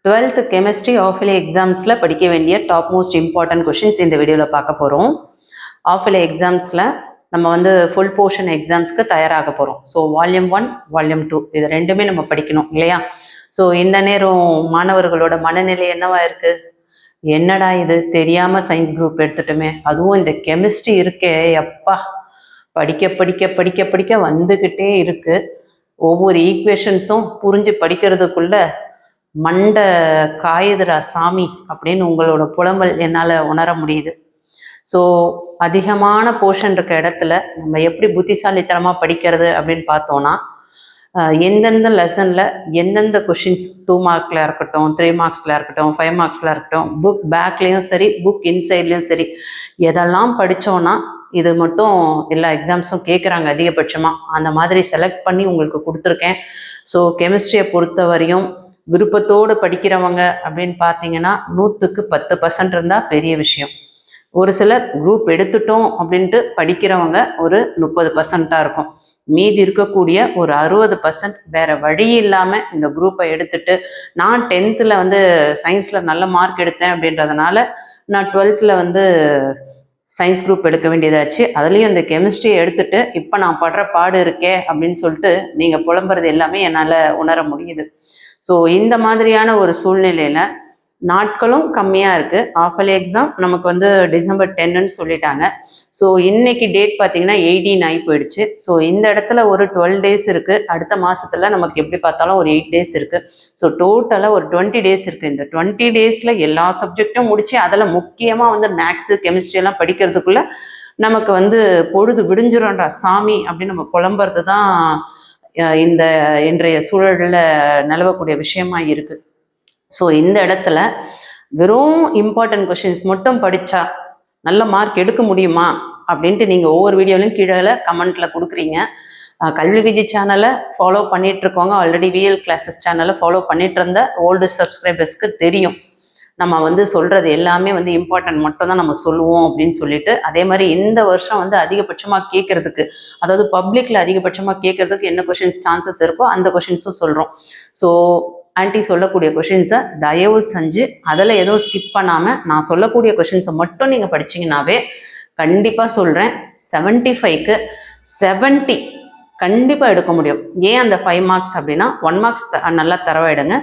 12th chemistry ஆஃப்லே எக்ஸாம்ஸில் படிக்க வேண்டிய top most important questions இந்த வீடியோவில் பார்க்க போகிறோம். ஆஃப்லே எக்ஸாம்ஸில் நம்ம வந்து ஃபுல் போர்ஷன் எக்ஸாம்ஸ்க்கு தயாராக போகிறோம். ஸோ வால்யூம் 1 வால்யூம் 2 இது ரெண்டுமே நம்ம படிக்கணும் இல்லையா? ஸோ இந்த நேரம் மாணவர்களோட மனநிலை என்னவா இருக்குது? என்னடா இது தெரியாமல் சயின்ஸ் குரூப் எடுத்துட்டோமே, அதுவும் இந்த கெமிஸ்ட்ரி இருக்கே அப்பா படிக்க படிக்க படிக்க படிக்க வந்துக்கிட்டே இருக்குது. ஒவ்வொரு ஈக்குவேஷன்ஸும் புரிஞ்சு படிக்கிறதுக்குள்ள மண்டை காயுதுரா சாமி அப்படின்னு உங்களோட புலம்பல் என்னால் உணர முடியுது. ஸோ அதிகமான போர்ஷன் இருக்க இடத்துல நம்ம எப்படி புத்திசாலித்தனமாக படிக்கிறது அப்படின்னு பார்த்தோன்னா, எந்தெந்த லெசனில் எந்தெந்த கொஷின்ஸ் 2 மார்க்கில் இருக்கட்டும், 3 மார்க்ஸில் இருக்கட்டும், 5 மார்க்ஸில் இருக்கட்டும், புக் பேக்லேயும் சரி புக் இன்சைட்லேயும் சரி எதெல்லாம் படித்தோன்னா இது மட்டும் எல்லா எக்ஸாம்ஸும் கேட்குறாங்க அதிகபட்சமாக, அந்த மாதிரி செலக்ட் பண்ணி உங்களுக்கு கொடுத்துருக்கேன். ஸோ கெமிஸ்ட்ரியை பொறுத்த வரையும் விருப்பத்தோடு படிக்கிறவங்க அப்படின்னு பார்த்தீங்கன்னா 100க்கு 10% இருந்தால் பெரிய விஷயம். ஒரு சிலர் குரூப் எடுத்துட்டோம் அப்படின்ட்டு படிக்கிறவங்க ஒரு 30% இருக்கும். மீதி இருக்கக்கூடிய ஒரு 60% வேறு வழி இல்லாமல் இந்த குரூப்பை எடுத்துட்டு, நான் 10th வந்து சயின்ஸில் நல்ல மார்க் எடுத்தேன் அப்படின்றதுனால நான் 12th வந்து சயின்ஸ் குரூப் எடுக்க வேண்டியதாச்சு. அதுலேயும் இந்த கெமிஸ்ட்ரியை எடுத்துட்டு இப்போ நான் படுற பாடு இருக்கே அப்படின்னு சொல்லிட்டு நீங்கள் புலம்புறது எல்லாமே என்னால் உணர முடியுது. ஸோ இந்த மாதிரியான ஒரு சூழ்நிலையில் நாட்களும் கம்மியாக இருக்குது. ஆஃபலி எக்ஸாம் நமக்கு வந்து டிசம்பர் 10ன்னு சொல்லிட்டாங்க. ஸோ இன்னைக்கு டேட் பார்த்திங்கன்னா 18 ஆகி போயிடுச்சு. ஸோ இந்த இடத்துல ஒரு 12 டேஸ் இருக்குது. அடுத்த மாதத்தில் நமக்கு எப்படி பார்த்தாலும் ஒரு 8 டேஸ் இருக்குது. ஸோ டோட்டலாக ஒரு 20 டேஸ் இருக்குது. இந்த 20 டேஸில் எல்லா சப்ஜெக்டும் முடித்து அதில் முக்கியமாக வந்து மேக்ஸு கெமிஸ்ட்ரியெல்லாம் படிக்கிறதுக்குள்ளே நமக்கு வந்து பொழுது விடிஞ்சிடும்டா சாமி அப்படின்னு நம்ம புலம்புறது தான் இந்த இன்றைய சூழலில் நிலவக்கூடிய விஷயமா இருக்குது. ஸோ இந்த இடத்துல வெறும் இம்பார்ட்டன்ட் கொஷின்ஸ் மட்டும் படித்தா நல்ல மார்க் எடுக்க முடியுமா அப்படின்ட்டு நீங்கள் ஒவ்வொரு வீடியோலையும் கீழே கமெண்ட்டில் கொடுக்குறீங்க. கல்வி விஜி சேனலை ஃபாலோ பண்ணிகிட்ருக்கோங்க, ஆல்ரெடி விஎல் கிளாஸஸ் சேனலை ஃபாலோ பண்ணிகிட்டு இருந்த ஓல்டு சப்ஸ்கிரைபர்ஸ்க்கு தெரியும் நம்ம வந்து சொல்கிறது எல்லாமே வந்து இம்பார்ட்டன்ட் மட்டும் தான் நம்ம சொல்லுவோம் அப்படின்னு சொல்லிட்டு. அதே மாதிரி இந்த வருஷம் வந்து அதிகபட்சமாக கேட்குறதுக்கு, அதாவது பப்ளிக்கில் அதிகபட்சமாக கேட்குறதுக்கு என்ன கொஷின்ஸ் சான்சஸ் இருக்கோ அந்த கொஷின்ஸும் சொல்கிறோம். ஸோ ஆன்ட்டி சொல்லக்கூடிய கொஷின்ஸை தயவு செஞ்சு அதில் எதுவும் ஸ்கிப் பண்ணாமல் நான் சொல்லக்கூடிய கொஷின்ஸை மட்டும் நீங்கள் படிச்சிங்கனாவே கண்டிப்பாக சொல்கிறேன் 75க்கு 70 கண்டிப்பாக எடுக்க முடியும். ஏன் அந்த 5 மார்க்ஸ் அப்படின்னா 1 மார்க்ஸ் நல்லா தரவாயிடுங்க.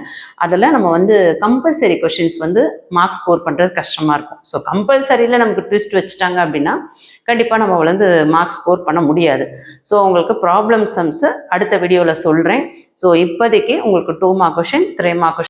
அதில் நம்ம வந்து கம்பல்சரி கொஷின்ஸ் வந்து மார்க்ஸ் ஸ்கோர் பண்ணுறது கஷ்டமாக இருக்கும். ஸோ கம்பல்சரியில் நமக்கு ட்விஸ்ட் வச்சுட்டாங்க அப்படின்னா கண்டிப்பாக நம்ம வந்து மார்க்ஸ் ஸ்கோர் பண்ண முடியாது. ஸோ உங்களுக்கு ப்ராப்ளம் சம்ஸு அடுத்த வீடியோவில் சொல்கிறேன். ஸோ இப்போதைக்கு உங்களுக்கு 2 மார்க் கொஷின் 3 மார்க் கொஷின்